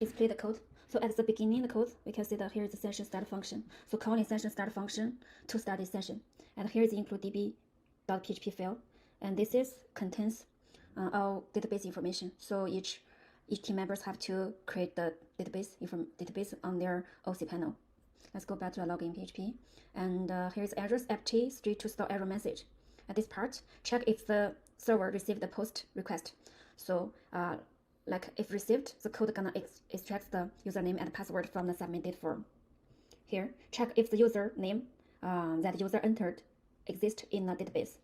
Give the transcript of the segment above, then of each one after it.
display the code. So at the beginning of the code, we can see that here is the session start function. So calling session start function to start this session. And here is include db.php file. And this is contains all database information. So each team members have to create the database on their OC panel. Let's go back to the login PHP. And here's address ft straight to store error message. At this part, check if the server received the post request. So like if received, the code gonna extract the username and password from the submitted form. Here, check if the username that user entered exists in the database.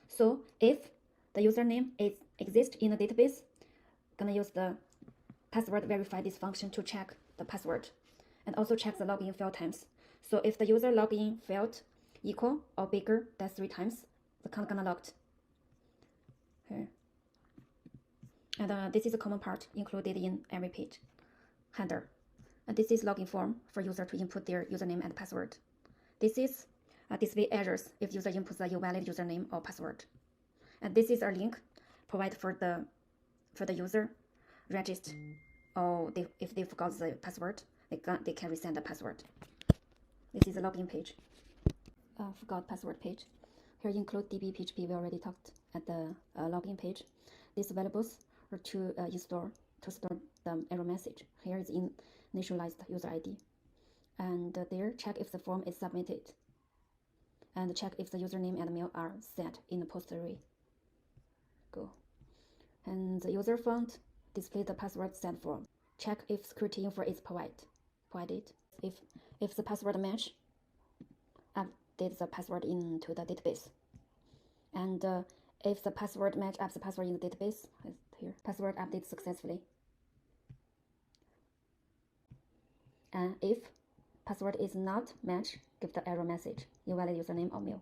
So if the username exists in the database, gonna use the password verify this function to check the password, and also check the login fail times. So if the user login failed equal or bigger than 3 times, the account gonna locked. Here. And this is a common part included in every page. Header. And this is login form for user to input their username and password. This is display errors if user inputs a invalid username or password. And this is a link provided for the user register, or if they forgot the password, they can resend the password. This is a login page. Forgot password page. Here include db.php. We already talked at the login page. These variables are to store the error message. Here is initialized user ID, and there check if the form is submitted, and check if the username and mail are set in the post array. Go. And the user font display the password set form. Check if security info is provided. If the password match, update the password into the database. And if the password match up the password in the database, here, password update successfully. And if password is not matched, give the error message, invalid username or mail.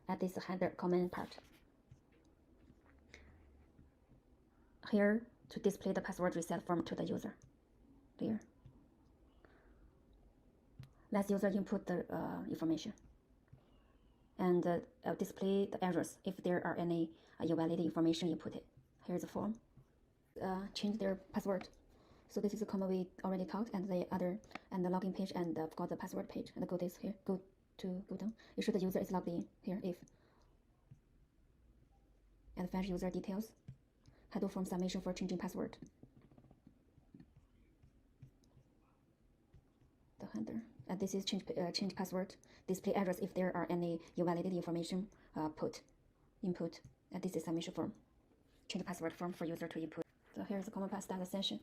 Add this header comment part. Here to display the password reset form to the user. Here. Let user input the information. And display the errors if there are any invalid information inputted. Here's the form. Change their password. So this is a command we already talked, and the login page, and forgot the password page. And go this here. Go down. You show the user is logged in here. If and fetch user details. Header form submission for changing password. The header. And this is change password. Display address if there are any invalidated information input. And this is submission form. Change password form for user to input. So here's the common pass data session.